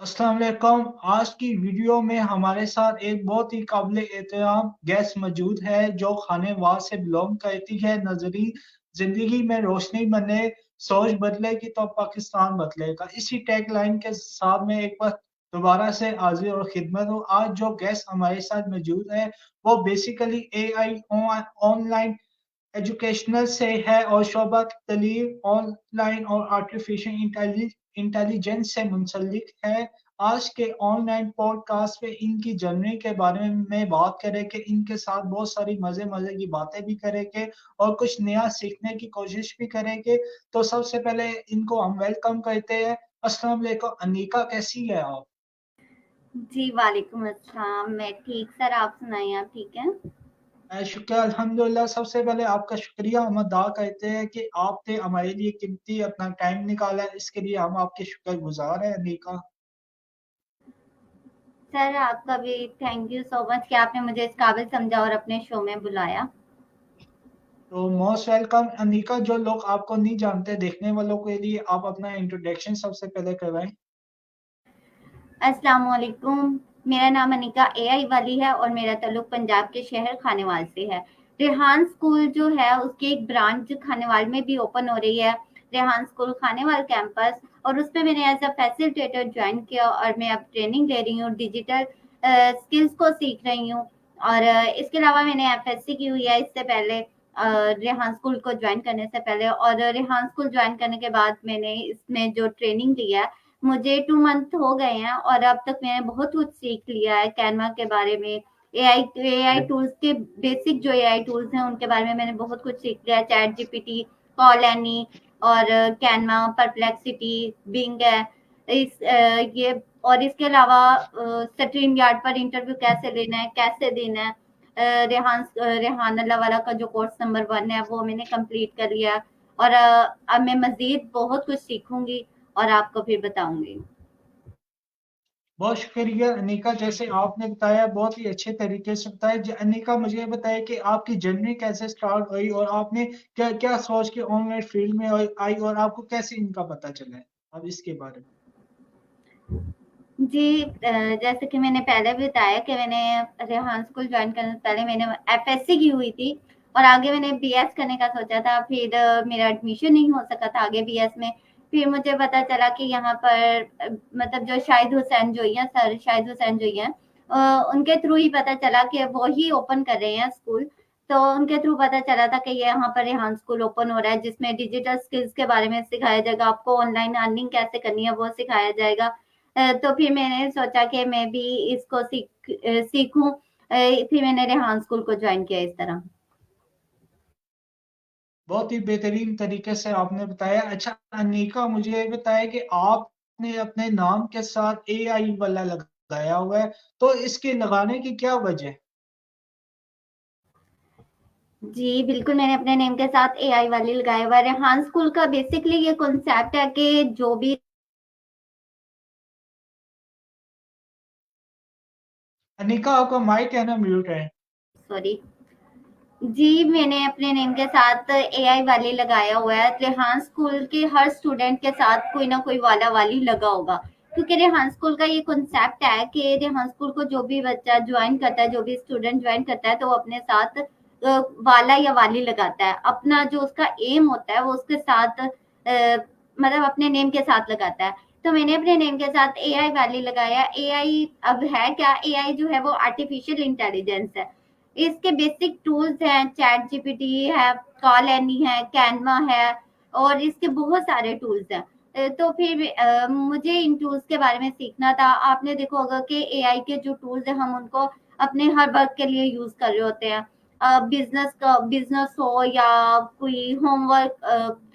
अस्सलाम वालेकुम। आज की वीडियो में हमारे साथ एक बहुत ही काबिल एहतराम गेस्ट मौजूद है जो खानेवाद से बिलोंग करती है। नजरी जिंदगी में रोशनी बने, सोच बदलेगी तो पाकिस्तान बदलेगा। इसी टैग लाइन के साथ में एक बार दोबारा से हाजिर और खिदमत हूँ। आज जो गेस्ट हमारे साथ मौजूद है वो बेसिकली AI ऑनलाइन एजुकेशनल से है और शोबा तलीम ऑनलाइन और आर्टिफिशियल इंटेलिजेंस से मुंसलिक है। आज के ऑनलाइन पॉडकास्ट पे इनकी जर्नी के बारे में बात करेंगे, इनके साथ बहुत सारी मजे मजे की बातें भी करेंगे और कुछ नया सीखने की कोशिश भी करेंगे। तो सबसे पहले इनको हम वेलकम करते हैं। अस्सलाम वालेकुम अनीका, कैसी है आप? जी, वालेकुम अस्सलाम। मैं ठीक सर, आप सुनाइए, आप ठीक हैं? शुक्र अल्हम्दुलिल्लाह। सबसे पहले आपका शुक्रिया हम अदा करते हैं कि आपने हमारे लिए कीमती अपना टाइम निकाला, इसके लिए हम आपके शुक्रगुजार हैं अनीका। सर, आपका भी थैंक यू सो मच कि आपने मुझे इस काबिल समझा और अपने शो में बुलाया। तो मोस्ट वेलकम अनीका। जो लोग आपको नहीं जानते, देखने वालों के लिए आप अपना इंट्रोडक्शन सबसे पहले करवाएं। अस्सलाम वालेकुम। मेरा नाम अनिका एआई वाली है और मेरा ताल्लुक पंजाब के शहर खानेवाल से है। रेहान स्कूल जो है उसकी एक ब्रांच खानेवाल में भी ओपन हो रही है, रेहान स्कूल खानेवाल कैंपस। और उसमें मैंने एज अ फैसिलिटेटर ज्वाइन किया और मैं अब ट्रेनिंग ले रही हूँ, डिजिटल स्किल्स को सीख रही हूँ। और इसके अलावा मैंने एफएससी की हुई है इससे पहले, रेहान स्कूल को ज्वाइन करने से पहले। और रेहान स्कूल ज्वाइन करने के बाद मैंने इसमें जो ट्रेनिंग लिया है, मुझे 2 मंथ हो गए हैं और अब तक मैंने बहुत कुछ सीख लिया है कैनवा के बारे में। एआई टूल्स के बेसिक जो एआई टूल्स हैं उनके बारे में मैंने बहुत कुछ सीख लिया है। चैट जीपीटी, कॉल एनी और कैनवा, परप्लेक्सिटी, बिंग है। ये और इसके अलावा स्ट्रीम यार्ड पर इंटरव्यू कैसे लेना है, कैसे देना है। रेहान अल्लाह वाला का जो कोर्स नंबर 1 है वो मैंने कंप्लीट कर लिया। और अब मैं मजीद बहुत कुछ सीखूंगी और आपको फिर बताऊंगी। बहुत शुक्रिया अनीका। जैसे आपने बताया, बहुत ही अच्छे तरीके से बताया। अनीका, मुझे ये बताया कि आपकी जर्नी कैसे स्टार्ट हुई और आपने क्या क्या सोच के ऑनलाइन फील्ड में आई और आपको कैसे इनका पता चला है। अब इसके बारे में। जी, जैसे कि मैंने पहले भी बताया कि मैंने रेहान स्कूल ज्वाइन करने से पहले मैंने एफएससी की हुई थी और आगे मैंने बीएस करने का सोचा था। फिर मेरा एडमिशन नहीं हो सका था आगे बीएस में। फिर मुझे पता चला कि यहाँ पर मतलब जो शाहिद हुसैन जो है, सर शाहिद हुसैन जो है, उनके थ्रू ही पता चला कि वो ही ओपन कर रहे हैं स्कूल। तो उनके थ्रू पता चला था कि ये यहाँ पर रेहान स्कूल ओपन हो रहा है जिसमें डिजिटल स्किल्स के बारे में सिखाया जाएगा, आपको ऑनलाइन अर्निंग कैसे करनी है वो सिखाया जाएगा। तो फिर मैंने सोचा कि मैं भी इसको सीखूं। फिर मैंने रेहान स्कूल को ज्वाइन किया इस तरह। बहुत ही बेहतरीन तरीके से आपने बताया। अच्छा अनीका, मुझे ये बताया कि आपने अपने नाम के साथ AI वाला लगाया हुआ है, तो इसके लगाने की क्या वजह है? जी, बिल्कुल, मैंने अपने नेम के साथ एआई वाली लगाया हुआ है। रेहान स्कूल का बेसिकली ये कॉन्सेप्ट है कि जो भी अनीका, आपका माइक है ना म्यूट है। सॉरी। जी, मैंने अपने नेम के साथ एआई वाली लगाया हुआ है। रेहान स्कूल के हर स्टूडेंट के साथ कोई ना कोई वाला वाली लगा होगा, क्योंकि रेहान स्कूल का ये कॉन्सेप्ट है कि रेहान स्कूल को जो भी बच्चा ज्वाइन करता है, जो भी स्टूडेंट ज्वाइन करता है, तो वो अपने साथ वाला या वाली लगाता है। अपना जो उसका एम होता है वो उसके साथ मतलब अपने नेम के साथ लगाता है। तो मैंने अपने नेम के साथ एआई वाली लगाया। एआई अब है क्या, एआई जो है वो आर्टिफिशियल इंटेलिजेंस है। इसके बेसिक टूल्स हैं, चैट जीपीटी है, कॉल एनी है, कैनवा है और इसके बहुत सारे टूल्स हैं। तो फिर मुझे इन टूल्स के बारे में सीखना था। आपने देखो होगा कि एआई के जो टूल्स हैं हम उनको अपने हर वर्क के लिए यूज कर रहे होते हैं। बिजनेस हो या कोई होमवर्क,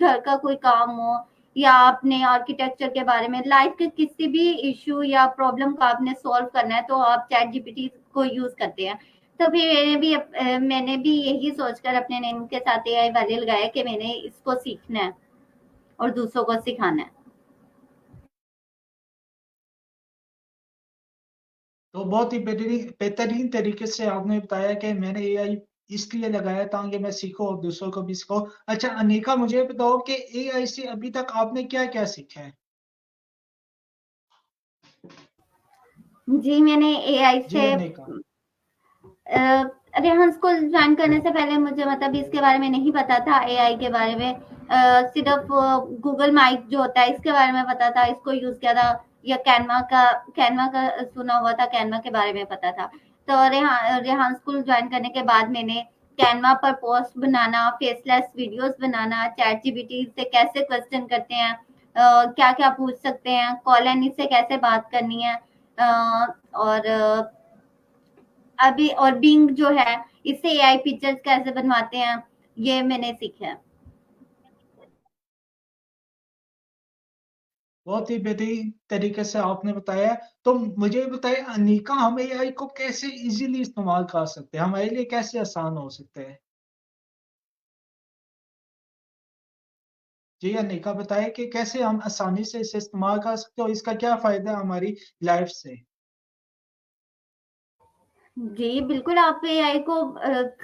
घर का कोई काम हो या अपने आर्किटेक्चर के बारे में, लाइफ के किसी भी इश्यू या प्रॉब्लम को आपने सॉल्व करना है तो आप चैट जीपीटी को यूज करते हैं। तो फिर मैंने भी यही सोचकर अपने नेम के साथ एआई वाले लगाया कि मैंने इसको सीखना है और दूसरों को सिखाना है। तो बहुत ही बेहतरीन बेहतरीन तरीके से आपने बताया कि मैंने AI इसलिए लगाया ताकि मैं सीखूं और दूसरों को भी सिखाऊं। अच्छा अनीका, मुझे बताओ कि AI से अभी तक आपने क्या क्या सीखा है। जी, मैंने एआई जी से अनिका। रेहान स्कूल ज्वाइन करने से पहले मुझे मतलब इसके बारे में नहीं पता था, एआई के बारे में। सिर्फ गूगल माइक जो होता है इसके बारे में पता था, इसको यूज किया था, या कैनवा का सुना हुआ था, कैनवा के बारे में पता था। तो रेहान स्कूल ज्वाइन करने के बाद मैंने कैनवा पर पोस्ट बनाना, फेसलेस वीडियोस बनाना, चैट जीपीटी से कैसे क्वेश्चन करते हैं, क्या क्या पूछ सकते हैं, कॉल एनी से कैसे बात करनी है, और अभी और बिंग जो है इससे एआई पिक्चर्स कैसे बनवाते हैं, ये मैंने सीखा है। बहुत ही बेहतरीन तरीके से आपने बताया। तो मुझे बताइए अनिका, हम एआई को कैसे इजीली इस्तेमाल कर सकते हैं, हमारे लिए कैसे आसान हो सकते हैं? जी अनिका, बताइए कि कैसे हम आसानी से इसे इस्तेमाल कर सकते हैं और इसका क्या फायदा है हमारी लाइफ से? जी, बिल्कुल, आप एआई को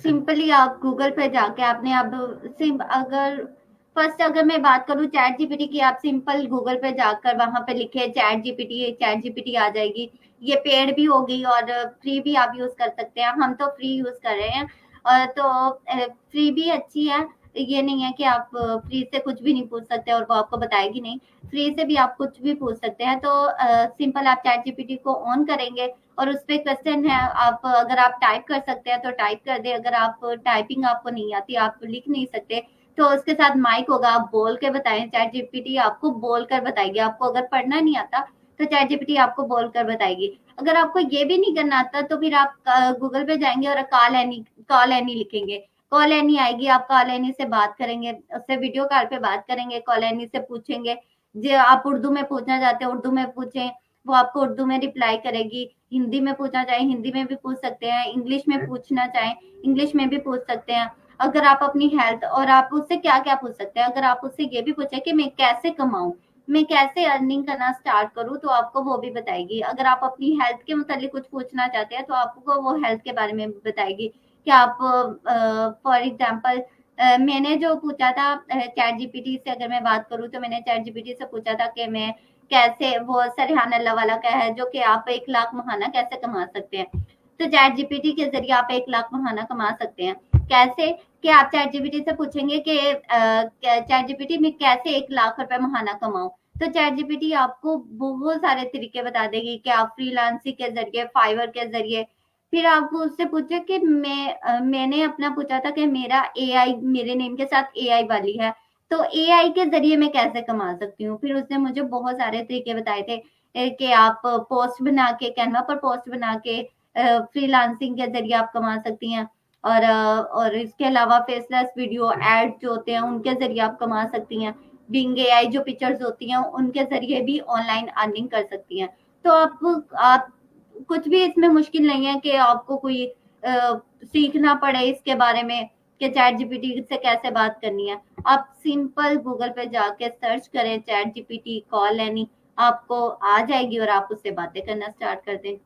सिंपली आप गूगल पे जाके आपने अब सिम अगर फर्स्ट अगर मैं बात करूँ चैट जीपीटी की, आप सिंपल गूगल पे जाकर वहां पे लिखे चैट जीपीटी आ जाएगी। ये पेड भी होगी और फ्री भी आप यूज कर सकते हैं, हम तो फ्री यूज कर रहे हैं। तो फ्री भी अच्छी है, ये नहीं है कि आप फ्री से कुछ भी नहीं पूछ सकते और वो आपको बताएगी नहीं। फ्री से भी आप कुछ भी पूछ सकते हैं। तो सिंपल आप चैट जीपीटी को ऑन करेंगे और उस पे क्वेश्चन है, आप अगर आप टाइप कर सकते हैं तो टाइप कर दे, अगर आप टाइपिंग आपको नहीं आती, आप लिख नहीं सकते, तो उसके साथ माइक होगा, आप बोल के बताएं, चैट जीपीटी आपको बोल कर बताएगी। आपको अगर पढ़ना नहीं आता तो चैट जीपीटी आपको बोल कर बताएगी। अगर आपको ये भी नहीं करना आता तो फिर आप गूगल पे जाएंगे और कॉल एनी लिखेंगे, कॉल एनी आएगी, आप कॉल एनी से बात करेंगे, उससे वीडियो कॉल पे बात करेंगे, कॉल एनी से पूछेंगे, जो आप उर्दू में पूछना चाहते हैं उर्दू में पूछें, वो आपको उर्दू में रिप्लाई करेगी। हिंदी में पूछना चाहे हिंदी में भी पूछ सकते हैं, इंग्लिश में पूछना चाहे इंग्लिश में भी पूछ सकते हैं। अगर आप अपनी हेल्थ, और आप उससे क्या क्या पूछ सकते हैं, अगर आप उससे ये भी पूछे कि मैं कैसे कमाऊं, मैं कैसे अर्निंग करना स्टार्ट करूं, तो आपको वो भी बताएगी। अगर आप अपनी हेल्थ के मुतालिक कुछ पूछना चाहते हैं तो आपको वो हेल्थ के बारे में भी बताएगी कि आप फॉर एग्जाम्पल मैंने जो पूछा था चैट जीपीटी से, अगर मैं बात करूं तो मैंने चैट जीपीटी से पूछा था कि मैं कैसे, वो सरहान अल्लाह वाला का है जो कि आप 1 लाख महाना कैसे कमा सकते हैं। तो चैट जीपीटी के जरिए आप 1 लाख महाना कमा सकते हैं। कैसे? कि आप चैट जीपीटी से पूछेंगे कि चैट जीपीटी में कैसे 1 लाख रुपए महाना कमाऊं, तो चैट जीपीटी आपको बहुत सारे तरीके बता देगी कि आप फ्रीलांसिंग के जरिए, फाइवर के जरिए। फिर आप उससे पूछे कि मैंने अपना पूछा था कि मेरा एआई, मेरे नेम के साथ एआई वाली है, तो एआई के जरिए मैं कैसे कमा सकती हूँ। फिर उसने मुझे बहुत सारे तरीके बताए थे कि आप पोस्ट बना के, कैनवा पर पोस्ट बना के फ्रीलांसिंग के जरिए आप कमा सकती हैं। और इसके अलावा फेसलेस वीडियो एड जो होते हैं उनके जरिए आप कमा सकती हैं। बिंग एआई जो पिक्चर्स होती हैं उनके जरिए भी ऑनलाइन अर्निंग कर सकती हैं। तो आप कुछ भी इसमें मुश्किल नहीं है कि आपको कोई सीखना पड़े इसके बारे में कि चैट जीपीटी से कैसे बात करनी है। आप सिंपल गूगल पे जाके सर्च करें चैट जीपीटी कॉल एनी, आपको आ जाएगी और आप उससे बातें करना स्टार्ट कर दें।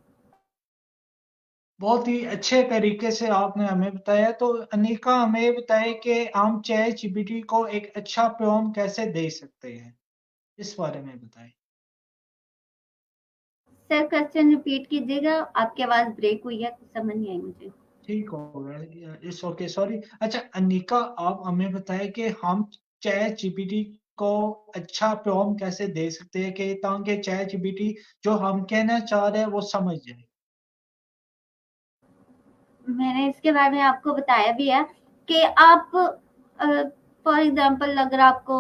बहुत ही अच्छे तरीके से आपने हमें बताया। तो अनिका, हमें बताए कि हम चैट जीपीटी को एक अच्छा प्रॉम्प्ट कैसे दे सकते हैं, इस बारे में बताएं। सर क्वेश्चन रिपीट कीजिएगा, आपकी आवाज ब्रेक हुई है, कुछ समझ नहीं आई मुझे। ठीक हो गया, इट्स ओके, सॉरी। अच्छा अनिका, आप हमें बताएं कि हम चैट जीपीटी को अच्छा प्रॉम्प्ट कैसे दे सकते हैं कि ताकि चैट जीपीटी जो हम कहना चाह रहे हैं वो समझ जाए। मैंने इसके बारे में आपको बताया भी है कि आप फॉर एग्जांपल अगर आपको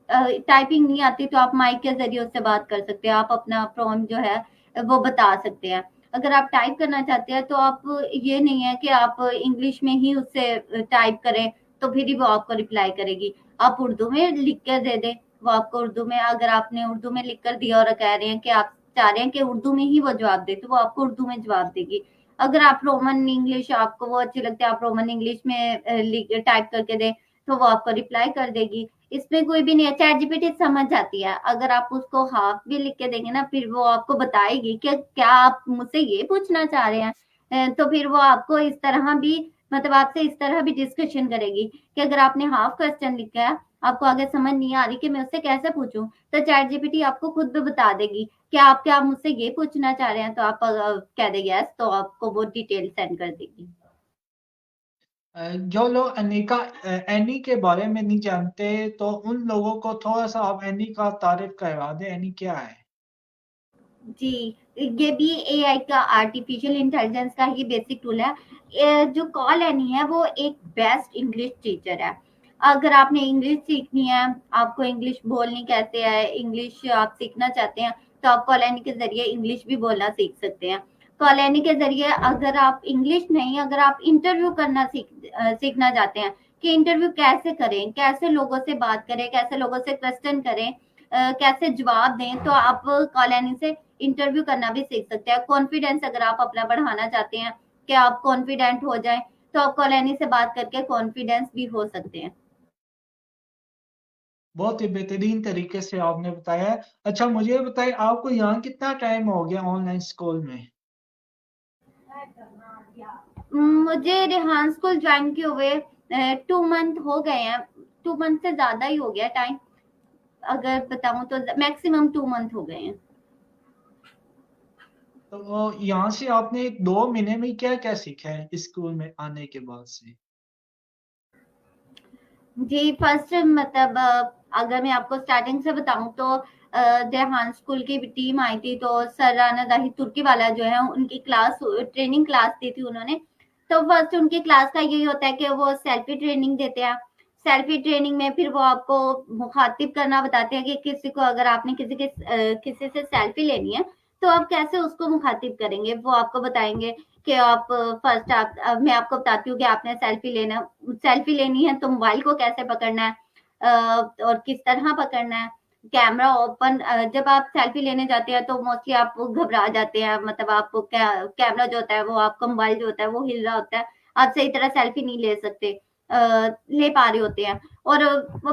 टाइपिंग नहीं आती तो आप माइक के जरिए उससे बात कर सकते हैं, आप अपना प्रॉम्प्ट जो है वो बता सकते हैं। अगर आप टाइप करना चाहते हैं तो आप, ये नहीं है कि आप इंग्लिश में ही उससे टाइप करें तो फिर ही वो आपको रिप्लाई करेगी। आप उर्दू में लिख कर दे दें, वो आपको उर्दू में, अगर आपने उर्दू में लिख कर दिया और कह रहे हैं कि आप चाह रहे हैं कि उर्दू में ही वो जवाब दे, तो वो आपको उर्दू में जवाब देगी। अगर आप रोमन इंग्लिश आपको वो अच्छी लगती है, आप रोमन इंग्लिश में टाइप करके दें तो वो आपको रिप्लाई कर देगी। इसमें कोई भी नहीं है, चैट जीपीटी समझ जाती है। अगर आप उसको हाफ भी लिख के देंगे ना, फिर वो आपको बताएगी कि क्या आप मुझसे ये पूछना चाह रहे हैं। तो फिर वो आपको इस तरह भी मतलब आपसे इस तरह भी डिस्कशन करेगी कि अगर आपने हाफ क्वेश्चन लिखा है, आपको आगे समझ नहीं आ रही कि मैं उससे कैसे पूछूं, तो चैट जीपीटी आपको खुद भी बता देगी कि आप क्या मुझसे ये पूछना चाह रहे हैं, तो आप कह देंगे यस, तो आपको वो डिटेल सेंड कर देगी। जो लोग अनिका एनी के बारे में नहीं जानते, तो उन लोगों को थोड़ा सा आप एनी का तारीफ करवा दें। एनी क्या है? जी, ये भी एआई का, आर्टिफिशियल इंटेलिजेंस का ही बेसिक टूल है। जो कॉल एनी है वो एक बेस्ट इंग्लिश टीचर है। अगर आपने इंग्लिश सीखनी है, आपको इंग्लिश बोलनी कैसे है, इंग्लिश आप सीखना चाहते हैं, तो आप कॉल एनी के जरिए इंग्लिश भी बोलना सीख सकते हैं। कॉल एनी के जरिए अगर आप इंग्लिश नहीं, अगर आप इंटरव्यू करना सीखना चाहते हैं कि इंटरव्यू कैसे करें, कैसे लोगों से बात करें, कैसे लोगों से क्वेश्चन करें, कैसे जवाब दें, तो आप कॉल एनी से इंटरव्यू करना भी सीख सकते हैं। कॉन्फिडेंस अगर आप अपना बढ़ाना चाहते हैं कि आप कॉन्फिडेंट हो जाएं, तो आप कॉलोनी से बात करके कॉन्फिडेंस भी हो सकते हैं। बहुत ही बेहतरीन तरीके से आपने बताया है। अच्छा, मुझे बताइए, आपको यहाँ कितना टाइम हो गया ऑनलाइन स्कूल में? मुझे रेहान स्कूल ज्वाइन किए हुए 2 मंथ हो गए हैं। 2 मंथ से ज्यादा ही हो गया टाइम, अगर बताऊं तो मैक्सिमम 2 मंथ हो गए हैं। तो यहाँ से आपने 2 महीने में क्या क्या सीखा है इस स्कूल में आने के बाद से? जी, फर्स्ट मतलब अगर मैं आपको स्टार्टिंग से बताऊं तो रेहान स्कूल की टीम आई थी, तो सर राना दाही तुर्की वाला जो है उनकी क्लास, ट्रेनिंग क्लास दी थी उन्होंने। तो फर्स्ट उनकी क्लास का यही होता है कि वो सेल्फी ट्रेनिंग देते हैं। सेल्फी ट्रेनिंग में फिर वो आपको मुखातिब करना बताते हैं कि किसी को, अगर आपने किसी से सेल्फी लेनी है, तो आप कैसे उसको मुखातिब करेंगे, वो आपको बताएंगे कि आप फर्स्ट आप मैं आपको बताती हूँ कि आपने सेल्फी लेनी है तो मोबाइल को कैसे पकड़ना है, और किस तरह पकड़ना है। कैमरा ओपन, जब आप सेल्फी लेने जाते हैं तो मोस्टली आप घबरा जाते हैं, मतलब आपको कैमरा जो होता है वो, आपका मोबाइल जो होता है वो हिल रहा होता है, आप सही तरह सेल्फी नहीं ले सकते, ले पा रहे होते हैं। और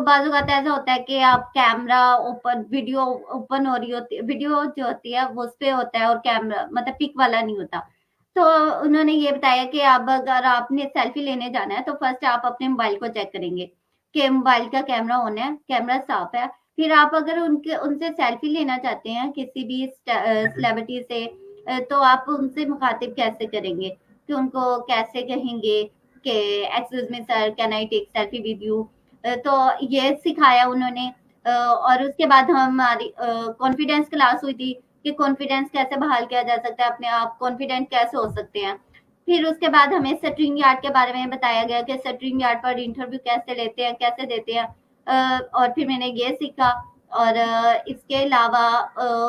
बाजू का ऐसा होता है कि आप कैमरा ओपन, वीडियो ओपन हो रही होती है, वीडियो जो होती है वो उस पे होता है, और कैमरा मतलब पिक वाला नहीं होता। तो उन्होंने ये बताया कि अब अगर आपने सेल्फी लेने जाना है तो फर्स्ट आप अपने मोबाइल को चेक करेंगे कि मोबाइल का कैमरा ऑन है, कैमरा साफ है। फिर आप अगर उनके उनसे सेल्फी लेना चाहते हैं किसी भी सेलिब्रिटी से, तो आप उनसे मुखातिब कैसे करेंगे, कि उनको कैसे कहेंगे कि excuse me sir, can I take selfie with you. तो ये सिखाया उन्होंने। और उसके बाद हमारी कॉन्फिडेंस क्लास हुई थी कि कॉन्फिडेंस कैसे बहाल किया जा सकता है, अपने आप कॉन्फिडेंट कैसे हो सकते हैं। फिर उसके बाद हमें स्ट्रिंग यार्ड के बारे में बताया गया कि स्ट्रिंग यार्ड पर इंटरव्यू कैसे लेते हैं, कैसे देते हैं। और फिर मैंने ये सीखा। और इसके अलावा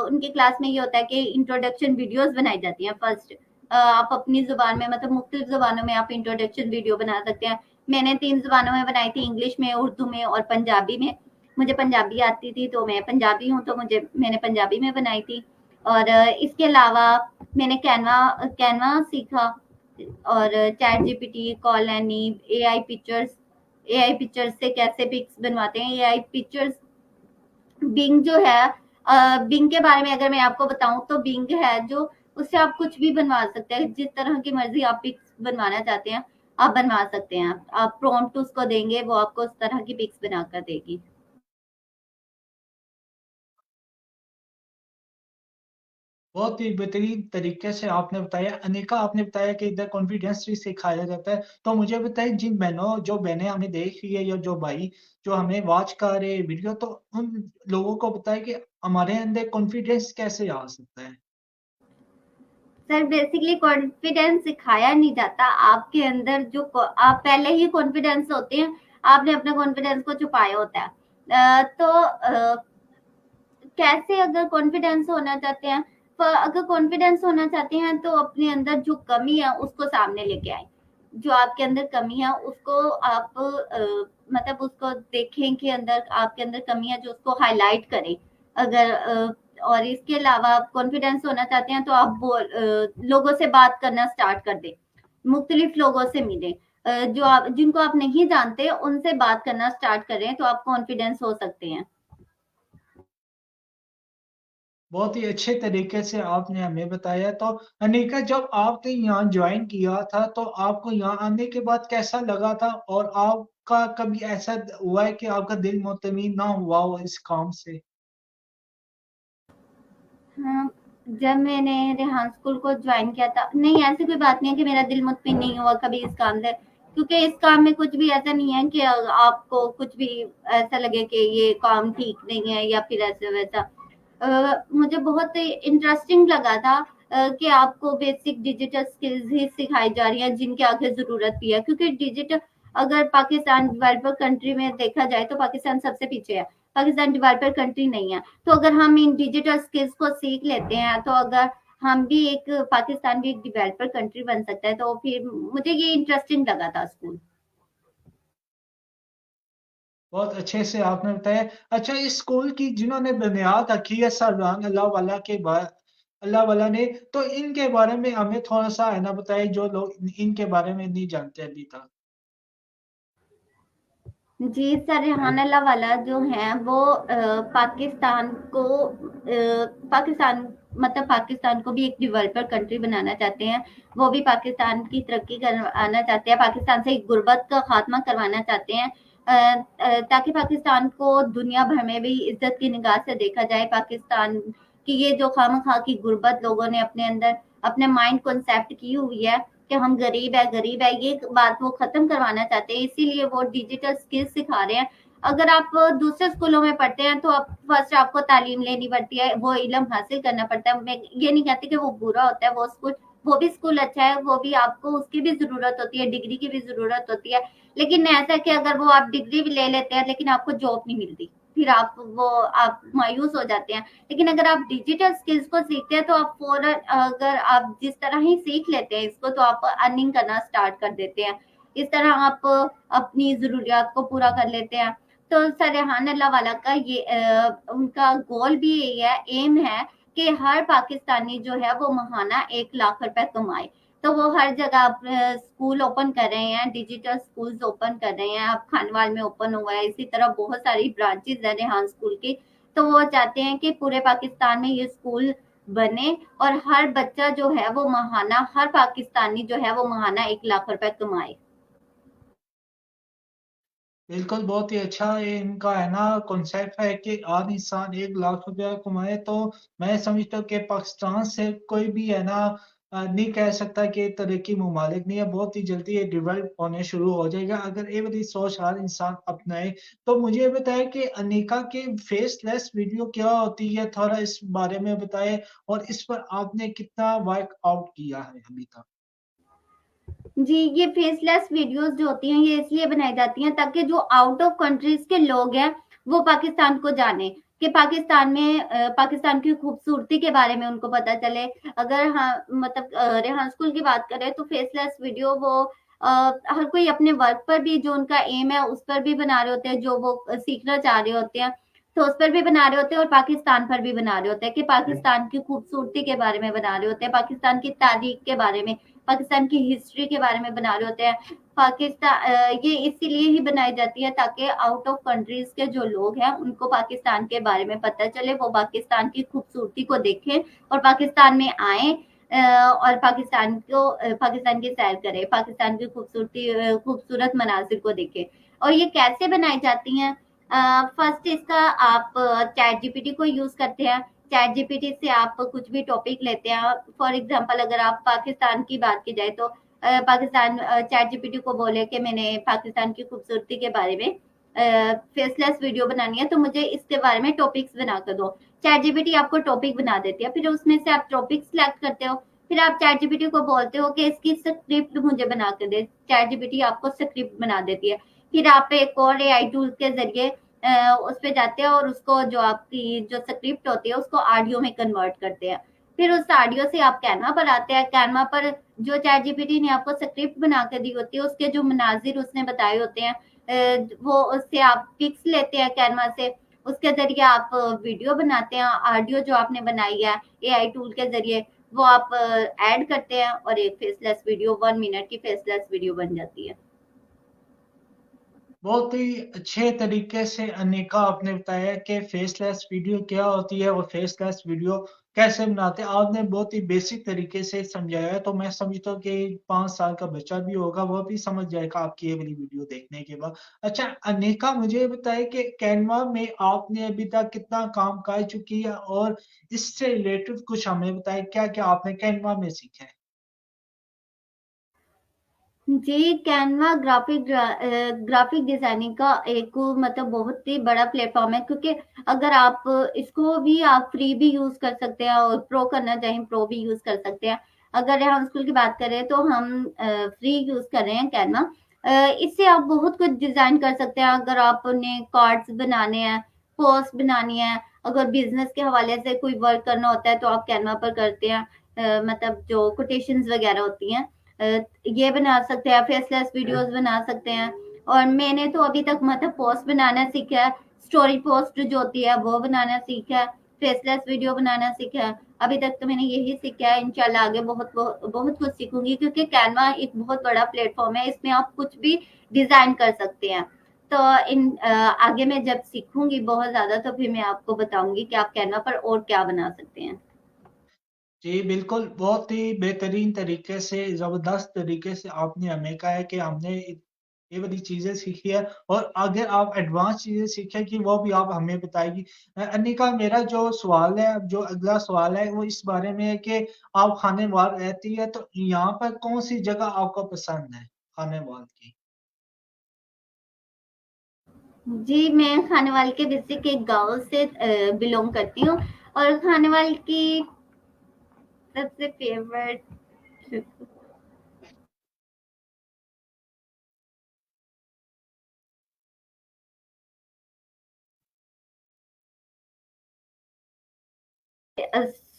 उनकी क्लास में ये होता है कि इंट्रोडक्शन वीडियोस बनाई जाती हैं फर्स्ट। आप अपनी जुबान में, मतलब मुख्तलिफ जुबानों में आप इंट्रोडक्शन वीडियो बना सकते हैं। मैंने 3 जुबानों में बनाई थी, इंग्लिश में, उर्दू में और पंजाबी में। मुझे पंजाबी आती थी तो मैं पंजाबी हूँ, तो मैंने पंजाबी में बनाई थी। और इसके अलावा मैंने कैनवा कैनवा सीखा, और chat GPT, call any, AI pictures, AI pictures से कैसे पिक्स बनवाते हैं, एआई पिक्चर्स। बिंग जो है, बिंग के बारे में अगर मैं आपको बताऊं तो बिंग है जो, उससे आप कुछ भी बनवा सकते हैं, जिस तरह की मर्जी आप पिक्स बनवाना चाहते हैं आप बनवा सकते हैं। आप प्रॉम्प्ट उसको देंगे, वो आपको उस तरह की पिक्स बनाकर देगी। बहुत ही बेहतरीन तरीके से आपने बताया। अनिका, आपने बताया कि इधर कॉन्फिडेंस भी सिखाया जाता है। तो मुझे बताइए, जिन बहनों जो बहनें हमें देख रही है या जो भाई जो हमें वॉच कर रहे हैं वीडियो, तो उन लोगों को बताएं कि हमारे अंदर कॉन्फिडेंस कैसे आ सकता है। सर बेसिकली कॉन्फिडेंस सिखाया नहीं जाता, आपके अंदर जो आप पहले ही कॉन्फिडेंस होते हैं, आपने अपने कॉन्फिडेंस को छुपाया होता है। तो कैसे अगर कॉन्फिडेंस होना चाहते हैं, तो अगर कॉन्फिडेंस होना चाहते हैं तो अपने अंदर जो कमी है उसको सामने लेके आए। जो आपके अंदर कमी है उसको आप मतलब उसको देखें कि अंदर आपके अंदर कमी है, जो उसको हाईलाइट करें। अगर और इसके अलावा आप कॉन्फिडेंस होना चाहते हैं तो आप लोगों से बात करना स्टार्ट कर दें, मुख्तलिफ लोगों से मिलें। जो आप जिनको आप नहीं जानते उनसे बात करना स्टार्ट करें, तो आप कॉन्फिडेंस हो सकते हैं। बहुत ही अच्छे तरीके से आपने हमें बताया। तो अनिका, जब आपने यहाँ जॉइन किया था तो आपको यहाँ आने के बाद कैसा लगा था, और आपका कभी ऐसा हुआ है कि आपका दिल मुतमिन ना हुआ हो इस काम से? हाँ, जब मैंने रेहान स्कूल को ज्वाइन किया था, नहीं ऐसी कोई बात नहीं है कि मेरा दिल मुतमिन नहीं हुआ कभी इस काम से, क्योंकि इस काम में कुछ भी ऐसा नहीं है कि आपको कुछ भी ऐसा लगे कि ये काम ठीक नहीं है या फिर ऐसा वैसा। मुझे बहुत इंटरेस्टिंग लगा था कि आपको बेसिक डिजिटल स्किल्स ही सिखाई जा रही हैं जिनकी आगे जरूरत भी है, क्योंकि डिजिटल, अगर पाकिस्तान डेवलपर कंट्री में देखा जाए तो पाकिस्तान सबसे पीछे है। पाकिस्तान डेवलपर कंट्री नहीं है। तो अगर हम इन डिजिटल स्किल्स को सीख लेते हैं तो अगर हम भी एक, पाकिस्तान भी एक डेवलपर कंट्री बन सकता है, तो फिर मुझे ये इंटरेस्टिंग लगा था स्कूल। बहुत अच्छे से आपने बताया। अच्छा, इस स्कूल की जिन्होंने बुनियाद रखी है सरदार अल्लाह वाला के बाद, अल्लाह वाला ने, तो इनके बारे में हमें थोड़ा सा है ना बताइए, जो लोग इनके बारे में नहीं जानते अभी तक। जी सर, रेहान अल्लाह वाला जो है वो पाकिस्तान को पाकिस्तान, मतलब पाकिस्तान को भी एक डेवलपर कंट्री बनाना चाहते हैं। वो भी पाकिस्तान की तरक्की करवाना चाहते हैं, पाकिस्तान से गुर्बत का खात्मा करवाना चाहते हैं, ताकि पाकिस्तान को दुनिया भर में भी इज्जत की निगाह से देखा जाए। पाकिस्तान की ये जो खामखा की गुर्बत लोगों ने अपने अंदर, अपने माइंड कॉन्सेप्ट की हुई है कि हम गरीब है, ये बात वो खत्म करवाना चाहते हैं, इसीलिए वो डिजिटल स्किल्स सिखा रहे हैं। अगर आप दूसरे स्कूलों में पढ़ते हैं तो आप फर्स्ट आपको तालीम लेनी पड़ती है, वो इलम हासिल करना पड़ता है। मैं ये नहीं कहती कि वो बुरा होता है, वो स्कूल, वो भी स्कूल अच्छा है, वो भी आपको उसकी भी जरूरत होती है, डिग्री की भी जरूरत होती है। लेकिन ऐसा है कि अगर वो आप डिग्री भी ले लेते हैं लेकिन आपको जॉब नहीं मिलती, फिर आप मायूस हो जाते हैं। लेकिन अगर आप डिजिटल स्किल्स को सीखते हैं तो आप फौरन, अगर आप जिस तरह ही सीख लेते हैं इसको, तो आप अर्निंग करना स्टार्ट कर देते हैं। इस तरह आप अपनी जरूरियात को पूरा कर लेते हैं। तो सरहान अल्लाह वाला का ये उनका गोल भी यही है, एम है कि हर पाकिस्तानी जो है वो महाना 1 लाख रुपए कमाए। तो वो हर जगह स्कूल ओपन कर रहे हैं, डिजिटल स्कूल्स ओपन कर रहे हैं। अब खानवाल में ओपन हुआ है, इसी तरह बहुत सारी ब्रांचेस है रेहान स्कूल की। तो वो चाहते हैं कि पूरे पाकिस्तान में ये स्कूल बने और हर बच्चा जो है वो महाना, हर पाकिस्तानी जो है वो महाना 1 लाख रुपए कमाए। बिल्कुल, बहुत ही अच्छा ये इनका है ना कॉन्सेप्ट है कि आज इंसान 1 लाख रुपया कमाए। तो मैं समझता हूँ कि पाकिस्तान से कोई भी है ना नहीं कह सकता कि तरक्की ममालिक नहीं है, बहुत ही जल्दी ये डेवलप होने शुरू हो जाएगा अगर ये वाली सोच हर इंसान अपनाए। तो मुझे ये बताए कि अनिका के फेसलेस वीडियो क्या होती है, थोड़ा इस बारे में बताए, और इस पर आपने कितना वर्क आउट किया है अभी तक? जी, ये फेसलेस वीडियोस जो होती हैं ये इसलिए बनाई जाती हैं ताकि जो आउट ऑफ कंट्रीज के लोग हैं वो पाकिस्तान को जाने, कि पाकिस्तान में पाकिस्तान की खूबसूरती के बारे में उनको पता चले। अगर हाँ, मतलब रेहान स्कूल की बात करें तो फेसलेस वीडियो वो हर कोई अपने वर्क पर भी, जो उनका एम है उस पर भी बना रहे होते हैं, जो वो सीखना चाह रहे होते हैं तो उस पर भी बना रहे होते हैं, और पाकिस्तान पर भी बना रहे होते हैं कि पाकिस्तान की खूबसूरती के बारे में बना रहे होते हैं, पाकिस्तान की तारीख के बारे में, पाकिस्तान की हिस्ट्री के बारे में बना रहे होते हैं। पाकिस्तान ये इसीलिए ही बनाई जाती है ताकि आउट ऑफ कंट्रीज के जो लोग हैं उनको पाकिस्तान के बारे में पता चले, वो पाकिस्तान की खूबसूरती को देखें और पाकिस्तान में आए, और पाकिस्तान को पाकिस्तान की सैर करें, पाकिस्तान की खूबसूरती खूबसूरत मनाजिर को देखें। और ये कैसे बनाई जाती हैं? फर्स्ट इसका आप चैट जीपीटी को यूज करते हैं। चैट जीपीटी से आप कुछ भी टॉपिक लेते हैं, फॉर एग्जांपल अगर आप पाकिस्तान की बात की जाए तो पाकिस्तान, चैट जीपीटी को बोले कि मैंने पाकिस्तान की खूबसूरती के बारे में फेसलेस वीडियो बनानी है तो मुझे इसके बारे में टॉपिक्स बना कर दो। चैट जीपीटी आपको टॉपिक बना देती है, फिर उसमें से आप टॉपिक सिलेक्ट करते हो, फिर आप चैट जीपीटी को बोलते हो कि इसकी स्क्रिप्ट मुझे बना कर दे, चैट जीपीटी आपको स्क्रिप्ट बना देती है। फिर आप एक और एआई टूल के जरिए उस पे जाते हैं और उसको, जो आपकी जो स्क्रिप्ट होती है उसको ऑडियो में कन्वर्ट करते हैं। फिर उस ऑडियो से आप कैनवा पर आते हैं, कैनवा पर जो चैट जीपीटी ने आपको स्क्रिप्ट बना के दी होती है उसके जो मनाजिर उसने बताए होते हैं, वो उससे आप पिक्स लेते हैं कैनवा से, उसके जरिए आप वीडियो बनाते हैं, ऑडियो जो आपने बनाई है एआई टूल के जरिए वो आप ऐड करते हैं और एक फेसलेस वीडियो, 1 मिनट की फेसलेस वीडियो बन जाती है। बहुत ही अच्छे तरीके से अनिका आपने बताया कि फेसलेस वीडियो क्या होती है और फेसलेस वीडियो कैसे बनाते हैं। आपने बहुत ही बेसिक तरीके से समझाया है, तो मैं समझता हूँ कि 5 साल का बच्चा भी होगा, वो भी समझ जाएगा आपकी ये वाली वीडियो देखने के बाद। अच्छा अनिका मुझे ये बताइए कि कैनवा में आपने अभी तक कितना काम कर चुकी है और इससे रिलेटेड कुछ हमें बताएं, क्या-क्या आपने कैनवा में सीखा है? जी, कैनवा ग्राफिक डिजाइनिंग का एक मतलब बहुत ही बड़ा प्लेटफॉर्म है, क्योंकि अगर आप इसको भी आप फ्री भी यूज कर सकते हैं और प्रो करना चाहें प्रो भी यूज कर सकते हैं। अगर हम स्कूल की बात करें तो हम फ्री यूज कर रहे हैं कैनवा। इससे आप बहुत कुछ डिजाइन कर सकते हैं। अगर आपने कार्ड्स बनाने हैं, पोस्ट बनानी है, अगर बिजनेस के हवाले से कोई वर्क करना होता है तो आप कैनवा पर करते हैं। मतलब जो कोटेशंस वगैरह होती हैं, ये बना सकते हैं, फेसलेस वीडियोस बना सकते हैं। और मैंने तो अभी तक मतलब पोस्ट बनाना सीखा है, स्टोरी पोस्ट जो होती है वो बनाना सीखा है, फेसलेस वीडियो बनाना सीखा है। अभी तक तो मैंने यही सीखा है, इंशाल्लाह आगे बहुत बहुत, बहुत कुछ सीखूंगी, क्योंकि कैनवा एक बहुत बड़ा प्लेटफॉर्म है, इसमें आप कुछ भी डिजाइन कर सकते हैं। तो आगे मैं जब सीखूंगी बहुत ज्यादा तो फिर मैं आपको बताऊंगी कि आप कैनवा पर और क्या बना सकते हैं। जी, बिल्कुल, बहुत ही बेहतरीन तरीके से, ज़बरदस्त तरीके से आपने हमें कहा है कि हमने ये वाली चीज़ें सीखी है और अगर आप एडवांस चीज़ें सीखेंगी वो भी आप हमें बताएँगी। अनिका मेरा जो सवाल है, अब जो अगला सवाल है वो इस बारे में है कि आप खानेवाल रहती है, तो यहाँ पर कौन-सी जगह आपको पसंद है खानेवाल की? जी, मैं खानेवाल के डिस्ट्रिक्ट के एक गाँव से बिलॉन्ग करती हूँ। और खानेवाल की सबसे फेवरेट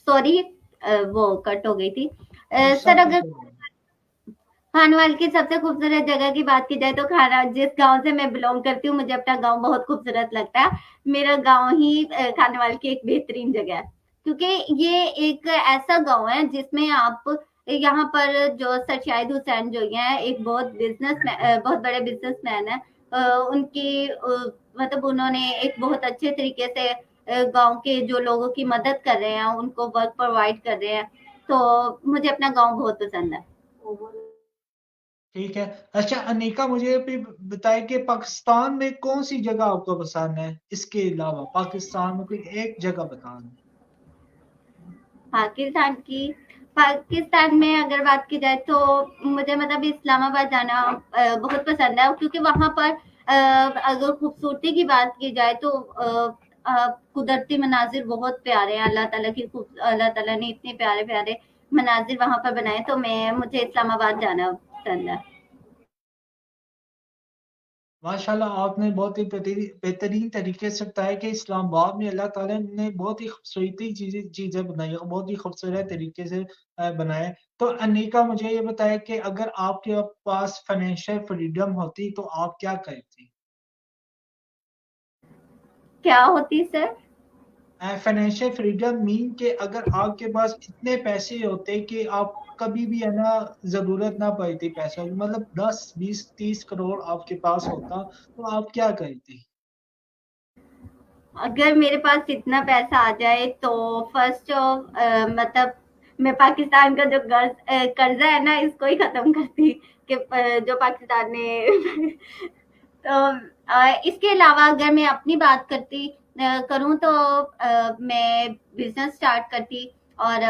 सॉरी, वो कट हो गई थी। सर, सब अगर कुछ हो गया। खानवाल की सबसे खूबसूरत जगह की बात की जाए तो खाना, जिस गांव से मैं बिलोंग करती हूँ, मुझे अपना गांव बहुत खूबसूरत लगता है। मेरा गांव ही खानवाल की एक बेहतरीन जगह है, क्योंकि ये एक ऐसा गांव है जिसमें आप यहाँ पर जो सर शाहिद हुसैन जो है एक बहुत बड़े बिजनेसमैन है। उनकी मतलब उन्होंने एक बहुत अच्छे तरीके से गांव के जो लोगों की मदद कर रहे हैं, उनको वर्क प्रोवाइड कर रहे हैं। तो मुझे अपना गांव बहुत पसंद है। ठीक है। अच्छा अनिका मुझे ये भी बताएँ कि पाकिस्तान में कौन-सी जगह आपको पसंद है? इसके अलावा पाकिस्तान में कोई एक जगह बताना। पाकिस्तान की पाकिस्तान में अगर बात की जाए तो मुझे मतलब इस्लामाबाद जाना बहुत पसंद है, क्योंकि वहां पर अगर खूबसूरती की बात की जाए तो कुदरती मनाजिर बहुत प्यारे हैं। अल्लाह ताला ने इतने प्यारे प्यारे मनाजिर वहां पर बनाए, तो मुझे इस्लामाबाद जाना पसंद है। माशाल्लाह आपने बहुत ही बेहतरीन तरीके से बताया कि इस्लामाबाद में अल्लाह ताला ने बहुत ही खूबसूरती चीज़ें चीज़ें बनाई हैं, बहुत ही खूबसूरत तरीके से बनाया है। तो अनिका मुझे ये बताएँ कि अगर आपके पास फाइनेंशियल फ्रीडम होती तो आप क्या करती? क्या होती सर? फाइनेंशियल फ्रीडम मीन के अगर आपके पास इतने पैसे होते कि आप कभी भी है ना ज़रूरत ना पड़ती पैसों की, मतलब 10, 20, 30 करोड़ आपके पास होता, तो आप क्या करती? अगर मेरे पास इतना पैसा आ जाए तो फर्स्ट ऑफ मतलब मैं पाकिस्तान का जो कर्जा है ना, इसको ही खत्म करती, कि जो पाकिस्तान ने तो इसके अलावा अगर मैं अपनी बात करूं तो मैं बिजनेस स्टार्ट करती और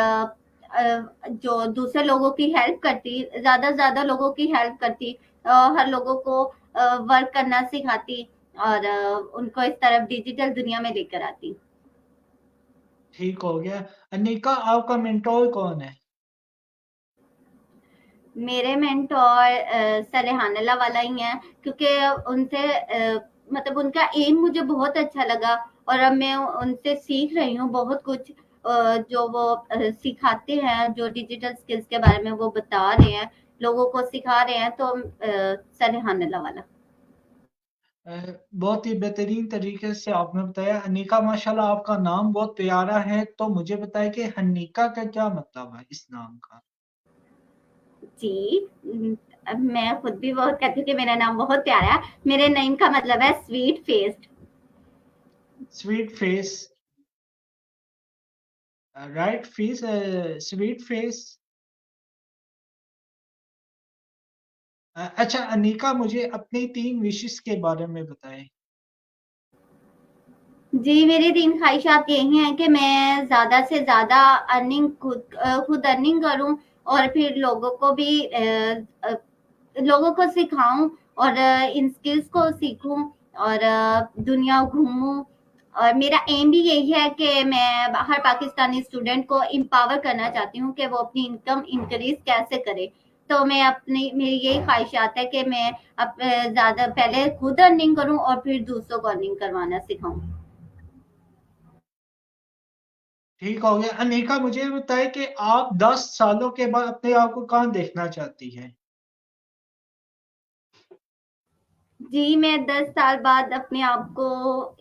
जो दूसरे लोगों की हेल्प करती, ज्यादा से ज्यादा लोगों की हेल्प करती, हर लोगों को वर्क करना सिखाती और उनको इस तरफ डिजिटल दुनिया में लेकर आती। ठीक हो गया। अनिका आपका मेंटोर कौन है? मेरे मेंटोर सर रेहान अल्लाह वाला ही है, क्योंकि उनसे मतलब उनका एम मुझे बहुत अच्छा लगा और अब मैं उनसे सीख रही हूँ बहुत कुछ। जो वो सिखाते हैं, जो डिजिटल स्किल्स के बारे में वो बता रहे हैं, लोगों को सिखा रहे हैं, तो सर रेहान अल्लाह वाला। अ, बहुत ही बेहतरीन तरीके से आपने बताया। अनिका माशाल्लाह आपका नाम बहुत प्यारा है, तो मुझे बताइए कि हनीका का क्या मतलब है इस नाम का? जी, मैं खुद भी बहुत कहती हूँ कि मेरा नाम बहुत प्यारा है। मेरे नेम का मतलब है sweet faced. Sweet face, right face, sweet face. अच्छा अनिका, मुझे अपनी 3 विशेस के बारे में बताएं। जी, मेरी 3 ख्वाहिशात यही हैं कि मैं ज़्यादा से ज़्यादा खुद अर्निंग करूँ और फिर लोगों को सिखाऊँ और इन स्किल्स को सीखूँ और दुनिया घूमूँ। और मेरा एम भी यही है कि मैं हर पाकिस्तानी स्टूडेंट को एम्पावर करना चाहती हूँ कि वो अपनी इनकम इंक्रीज़ कैसे करे। तो मेरी यही ख्वाहिशात है कि मैं ज़्यादा पहले खुद अर्निंग करूँ और फिर दूसरों को अर्निंग करवाना सिखाऊँ। ठीक हो गया। अनिका, मुझे बताएं कि आप 10 सालों के बाद अपने आप को कहाँ देखना चाहती हैं? जी, मैं 10 साल बाद अपने आप को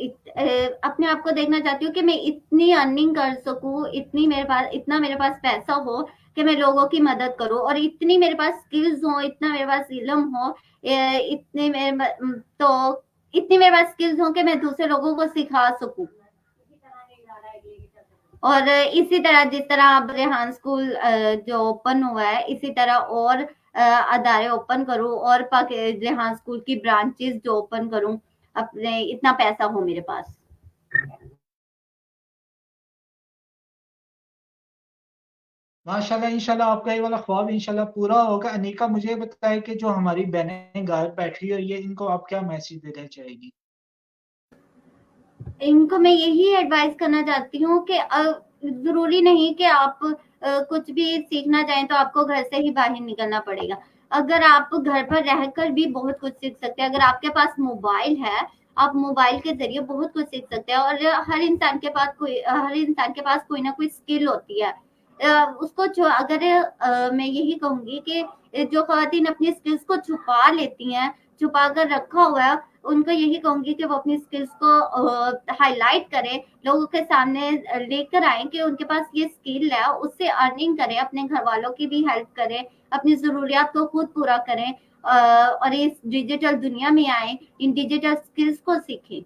देखना चाहती हूँ कि मैं इतनी अर्निंग कर सकूँ, इतना मेरे पास पैसा हो कि मैं लोगों की मदद करूँ और इतनी मेरे पास स्किल्स हो, इतना मेरे पास इल्म हो, ए, इतने मेरे तो इतनी मेरे पास स्किल्स हो कि मैं दूसरे लोगों को सिखा सकूँ। और इसी तरह जिस तरह अब रेहान स्कूल जो ओपन हुआ है, इसी तरह और अदारे ओपन करूँ और रेहान स्कूल की ब्रांचेस जो ओपन करूँ, अपने इतना पैसा हो मेरे पास। माशाल्लाह, इंशाल्लाह आपका ये वाला ख्वाब इंशाल्लाह पूरा होगा। अनिका, मुझे बताएं कि जो हमारी बहनें घर बैठी हुई है, इनको आप क्या मैसेज देना चाहेगी? इनको मैं यही एडवाइस करना चाहती हूँ कि जरूरी नहीं कि आप कुछ भी सीखना चाहें तो आपको घर से ही बाहर निकलना पड़ेगा। अगर आप घर पर रहकर भी बहुत कुछ सीख सकते हैं, अगर आपके पास मोबाइल है, आप मोबाइल के जरिए बहुत कुछ सीख सकते हैं। और हर इंसान के पास कोई ना कोई स्किल होती है। उसको जो अगर मैं यही कहूंगी कि जो खवातीन अपनी स्किल्स को छुपा लेती हैं, छुपा कर रखा हुआ है, उनको यही कहूंगी कि वो अपनी स्किल्स को हाईलाइट करें, लोगों के सामने लेकर आए कि उनके पास ये स्किल है, उससे अर्निंग करें, अपने घर वालों की भी हेल्प करें, अपनी जरूरियात को खुद पूरा करें और इस डिजिटल दुनिया में आए, इन डिजिटल स्किल्स को सीखें।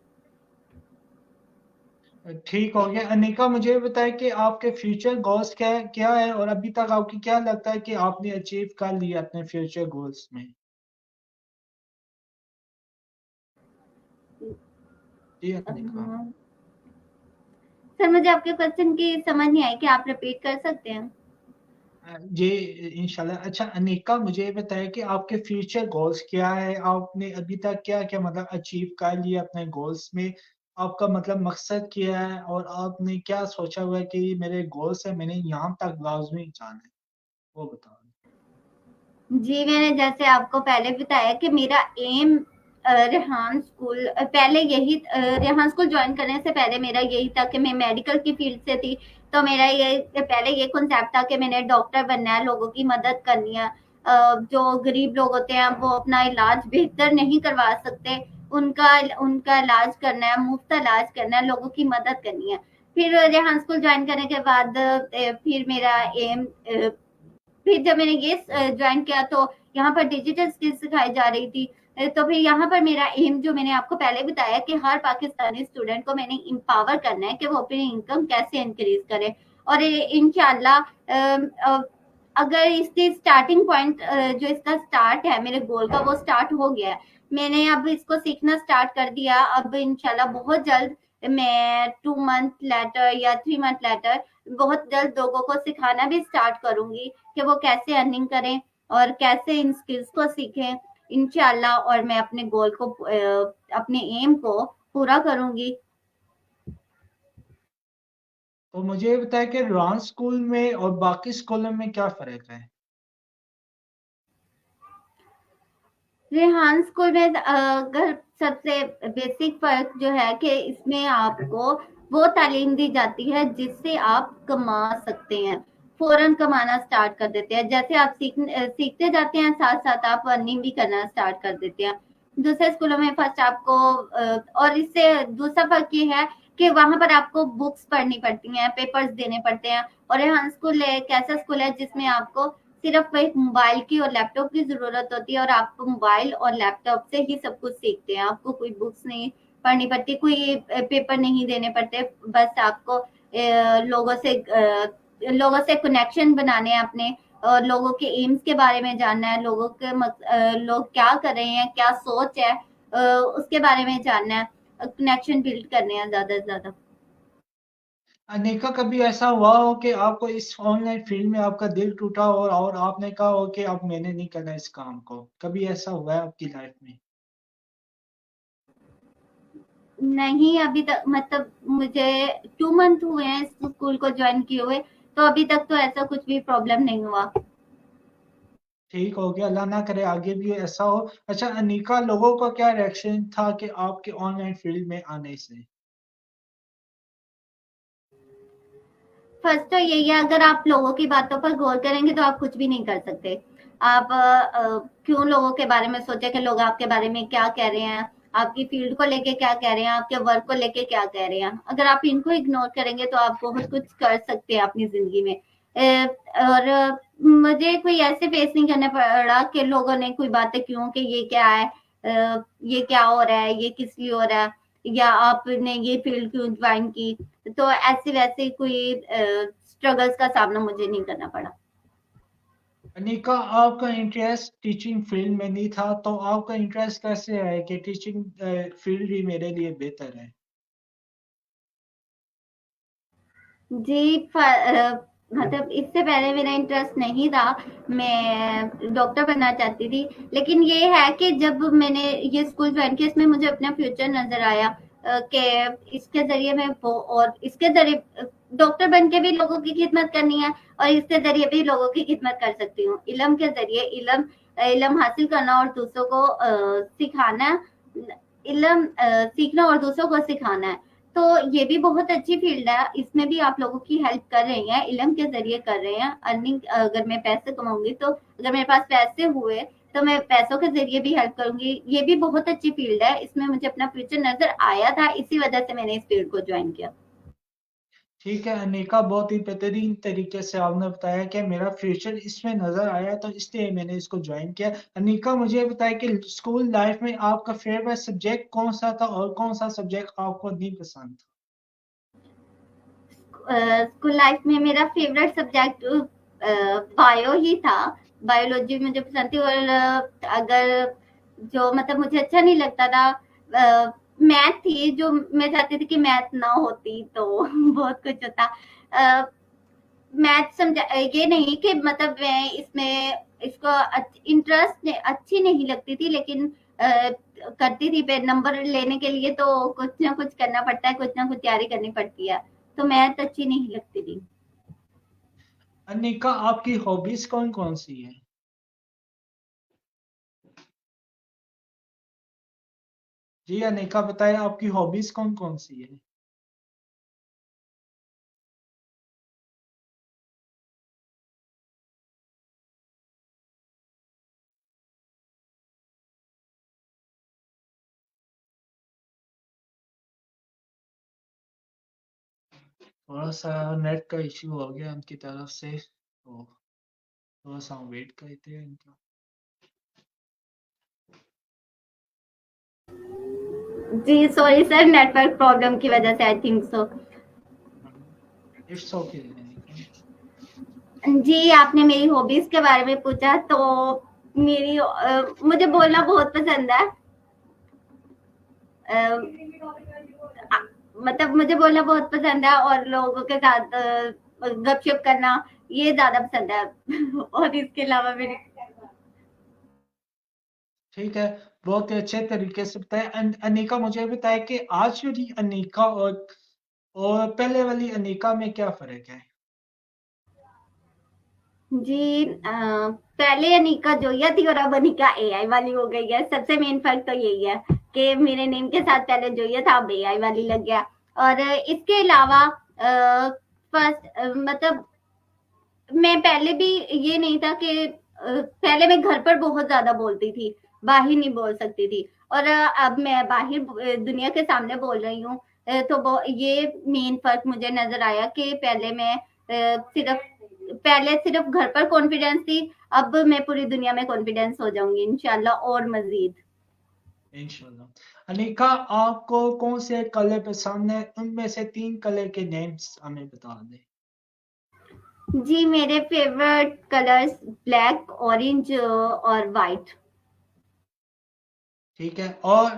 ठीक हो गया। अनिका, मुझे बताएं कि आपके फ्यूचर गोल्स क्या क्या है, और अभी तक आपको क्या लगता है कि आपने अचीव कर लिया अपने फ्यूचर गोल्स में? जी अनिका। सर, मुझे आपके क्वेश्चन की समझ नहीं आई कि आप रिपीट कर सकते हैं। जी इंशाल्लाह। अच्छा अनिका, मुझे बताएं कि आपके फ्यूचर गोल्स क्या है, आपने अभी तक क्या क्या मतलब अचीव कर लिया अपने गोल्स में, आपका मतलब मकसद क्या है, और आपने क्या सोचा हुआ है कि मेरे गोल्स है, मैंने यहाँ तक लाजमी जाना है, वो बताओ। जी, मैंने जैसे आपको पहले बताया कि मेरा एम रेहान स्कूल ज्वाइन करने से पहले मेरा यही था कि मैं मेडिकल की फील्ड से थी। तो मेरा ये पहले ये कॉन्सेप्ट था कि मैंने डॉक्टर बनना है, लोगों की मदद करनी है। जो गरीब लोग होते हैं वो अपना इलाज बेहतर नहीं करवा सकते, उनका उनका इलाज करना है, मुफ्त इलाज करना है, लोगों की मदद करनी है। फिर रेहान स्कूल ज्वाइन करने के बाद फिर मेरा एम फिर जब मैंने ये ज्वाइन किया तो यहाँ पर डिजिटल स्किल्स सिखाई जा रही थी। तो फिर यहाँ पर मेरा एम, जो मैंने आपको पहले बताया, कि हर पाकिस्तानी स्टूडेंट को मैंने एम्पावर करना है कि वो अपनी इनकम कैसे इंक्रीज करे। और इंशाल्लाह अगर इसकी स्टार्टिंग पॉइंट जो इसका स्टार्ट है मेरे गोल का, वो स्टार्ट हो गया है। मैंने अब इसको सीखना स्टार्ट कर दिया। अब इंशाल्लाह बहुत जल्द मैं 2 मंथ लेटर या 3 मंथ लेटर बहुत जल्द लोगों को सिखाना भी स्टार्ट करूंगी कि वो कैसे अर्निंग करें और कैसे इन स्किल्स को सीखें इंशाल्लाह। और मैं अपने एम को पूरा करूंगी। तो मुझे ये बताया कि रॉन स्कूल में और बाकी स्कूलों में क्या फर्क है? रेहान स्कूल में अगर सबसे बेसिक फर्क जो है कि इसमें आपको वो तालीम दी जाती है जिससे आप कमा सकते हैं, फौरन कमाना स्टार्ट कर देते हैं। जैसे आप सीखते जाते हैं, साथ साथ आप अर्निंग भी करना स्टार्ट कर देते हैं। दूसरे स्कूलों में फर्स्ट आपको और इससे दूसरा फर्क ये है कि वहां पर आपको बुक्स पढ़नी पड़ती हैं, पेपर्स देने पड़ते हैं। और रेहान स्कूल एक ऐसा स्कूल है जिसमें आपको सिर्फ एक मोबाइल की और लैपटॉप की जरूरत होती है, और आप मोबाइल और लैपटॉप से ही सब कुछ सीखते हैं। आपको कोई बुक्स नहीं पढ़नी पड़ती, कोई पेपर नहीं देने पड़ते, बस आपको लोगों से कनेक्शन बनाने हैं अपने, और लोगों के एम्स के बारे में जानना है, लोग क्या कर रहे हैं, क्या सोच है, उसके बारे में जानना है, कनेक्शन बिल्ड करने हैं ज्यादा से ज्यादा। अनेका कभी ऐसा हुआ हो कि आपको इस ऑनलाइन फील्ड में आपका दिल टूटा हो और आपने कहा हो कि अब मैंने नहीं करना इस काम को, कभी ऐसा हुआ है आपकी लाइफ में? नहीं, अभी तक मतलब मुझे 2 मंथ हुए हैं इस स्कूल को ज्वाइन किए हुए, तो अभी तक तो ऐसा कुछ भी प्रॉब्लम नहीं हुआ। ठीक हो गया, अल्लाह ना करे आगे भी ऐसा हो। अच्छा अनिका, लोगों का क्या रिएक्शन था कि आपके ऑनलाइन फील्ड में आने से? फर्स्ट तो यही है, अगर आप लोगों की बातों पर गौर करेंगे तो आप कुछ भी नहीं कर सकते। आप क्यों लोगों के बारे में सोचे कि लोग आपके बारे में क्या कह रहे हैं, आपकी फील्ड को लेके क्या कह रहे हैं, आपके वर्क को लेके क्या कह रहे हैं। अगर आप इनको इग्नोर करेंगे तो आप बहुत कुछ कर सकते हैं अपनी जिंदगी में। और मुझे कोई ऐसे फेस नहीं करना पड़ा कि लोगों ने कोई बातें क्यों, कि ये क्या है, ये क्या हो रहा है, ये किस लिए हो रहा है, या आपने ये फील्ड क्यों ज्वाइन की। तो ऐसे वैसे कोई स्ट्रगल्स का सामना मुझे नहीं करना पड़ा। अनिका, आपका इंटरेस्ट टीचिंग फील्ड में नहीं था, तो आपका इंटरेस्ट कैसे है कि टीचिंग फील्ड ही मेरे लिए बेहतर है? जी, मतलब इससे पहले मेरा इंटरेस्ट नहीं था, मैं डॉक्टर बनना चाहती थी। लेकिन ये है कि जब मैंने ये स्कूल ज्वाइन किया, इसमें मुझे अपना फ्यूचर नजर आया, कि इसके जरिए मैं वो, और इसके जरिए डॉक्टर बन के भी लोगों की खिदमत करनी है, और इसके जरिए भी लोगों की खिदमत कर सकती हूँ। इलम के जरिए इलम हासिल करना और दूसरों को सिखाना, इलम सीखना और दूसरों को सिखाना है। तो ये भी बहुत अच्छी फील्ड है, इसमें भी आप लोगों की हेल्प कर रही हैं, इल्म के जरिए कर रहे हैं अर्निंग। अगर मैं पैसे कमाऊंगी तो, अगर मेरे पास पैसे हुए तो मैं पैसों के जरिए भी हेल्प करूंगी। ये भी बहुत अच्छी फील्ड है, इसमें मुझे अपना फ्यूचर नजर आया था, इसी वजह से मैंने इस फील्ड को ज्वाइन किया। ठीक है अनिका, बहुत ही बेहतरीन तरीके से आपने बताया कि मेरा फ्यूचर इसमें नजर आया तो इसलिए मैंने इसको ज्वाइन किया। अनिका, मुझे बताया कि स्कूल लाइफ में आपका फेवरेट सब्जेक्ट कौन सा था और कौन सा सब्जेक्ट आपको नहीं पसंद था? स्कूल लाइफ में मेरा फेवरेट सब्जेक्ट बायो ही था। बायोलॉजी मुझे पसंद थी, और अगर जो मतलब मुझे अच्छा नहीं लगता था, मैथ थी, जो मैं चाहती थी कि मैथ ना होती तो बहुत कुछ होता। मैथ समझा, ये नहीं कि मतलब मैं इसमें इसको इंटरेस्ट अच्छी नहीं लगती थी, लेकिन करती थी पे नंबर लेने के लिए, तो कुछ ना कुछ करना पड़ता है, कुछ ना कुछ तैयारी करनी पड़ती है, तो मैथ अच्छी नहीं लगती थी। अनिका, आपकी हॉबीज कौन कौन सी है? जी अनिका, बताएं आपकी हॉबीज कौन कौन सी है? थोड़ा सा नेट का इश्यू हो गया उनकी तरफ से, तो थोड़ा सा वेट करते हैं इनका। जी सॉरी सर, नेटवर्क प्रॉब्लम की वजह से, I think so. It's okay Anika. जी, आपने मेरी हॉबीज के बारे में पूछा, तो मुझे बोलना बहुत पसंद है। अ, मतलब मुझे बोलना बहुत पसंद है, और लोगों के साथ गपशप करना ये ज्यादा पसंद है। और इसके अलावा मेरे, ठीक है, बहुत ही अच्छे तरीके से बताया। अनिका, मुझे बताया कि आज वाली अनिका और पहले वाली अनिका में क्या फर्क है? जी पहले अनिका जोया थी और अब अनिका एआई वाली हो गई है। सबसे मेन फर्क तो यही है कि मेरे नेम के साथ पहले जोया था, अब एआई वाली लग गया। और इसके अलावा फर्स्ट मतलब मैं पहले भी ये नहीं था कि पहले मैं घर पर बहुत ज्यादा बोलती थी, बाहर नहीं बोल सकती थी, और अब मैं बाहर दुनिया के सामने बोल रही हूँ। तो ये मेन फर्क मुझे नजर आया कि पहले मैं सिर्फ पहले सिर्फ घर पर कॉन्फिडेंस थी, अब मैं पूरी दुनिया में कॉन्फिडेंस हो जाऊंगी इंशाल्लाह और मजीद। इंशाल्लाह। अनिका, आपको कौन से कलर पसंद है? उनमें से 3 कलर के नेम्स हमें बता दें। जी मेरे फेवरेट कलर्स ब्लैक, ऑरेंज और वाइट। ठीक है, और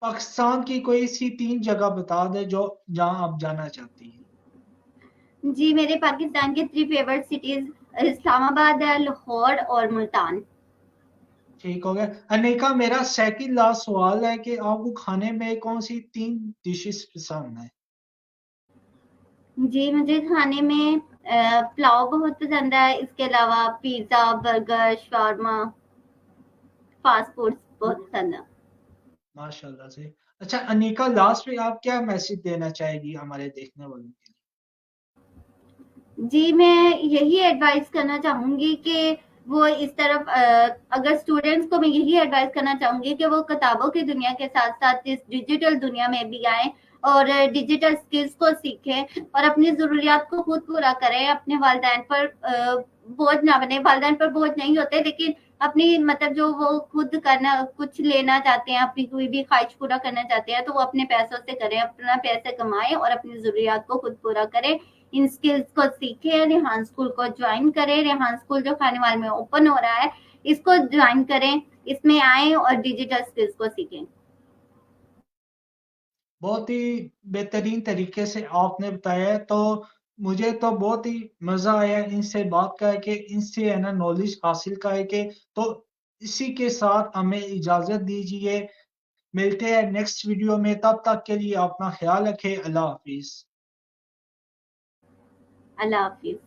पाकिस्तान की कोई सी 3 जगह बता दें जो जहां आप जाना चाहती हैं। जी मेरे पाकिस्तान के 3 फेवरेट सिटीज इस्लामाबाद है, लाहौर और मुल्तान। ठीक हो गया। अनिका, मेरा सेकंड लास्ट सवाल है कि आपको खाने में कौन सी 3 डिशेस पसंद है? जी मुझे खाने में पुलाव बहुत पसंद है, इसके अलावा pizza, burger, shawarma, fast foods बहुत पसंद है। माशाल्लाह से। अच्छा अनिका, लास्ट में आप क्या मैसेज देना चाहेगी हमारे देखने वालों के लिए? जी मैं यही एडवाइस करना चाहूंगी कि वो इस तरफ अगर स्टूडेंट्स को मैं यही एडवाइस करना चाहूंगी कि वो किताबों की दुनिया के साथ साथ इस डिजिटल दुनिया में भी आए और डिजिटल स्किल्स को सीखें और अपनी ज़रूरियात को खुद पूरा करें। अपने वालिदैन पर बोझ ना बने। वालिदैन पर बोझ नहीं होते, लेकिन अपनी मतलब जो वो खुद करना कुछ लेना चाहते हैं, अपनी कोई भी ख्वाहिश पूरा करना चाहते हैं, तो वो अपने पैसों से करें, अपना पैसे कमाएं और अपनी ज़रूरियात को खुद पूरा करें। इन स्किल्स को सीखें, रेहान स्कूल को ज्वाइन करें। रेहान स्कूल जो खानेवाल में ओपन हो रहा है, इसको ज्वाइन करें, इसमें आए और डिजिटल स्किल्स को सीखें। बहुत ही बेहतरीन तरीके से आपने बताया है, तो मुझे तो बहुत ही मजा आया इनसे बात करके, इनसे है ना नॉलेज हासिल करके। तो इसी के साथ हमें इजाजत दीजिए, मिलते हैं नेक्स्ट वीडियो में। तब तक के लिए अपना ख्याल रखें। अल्लाह हाफिज। अल्लाह हाफिज।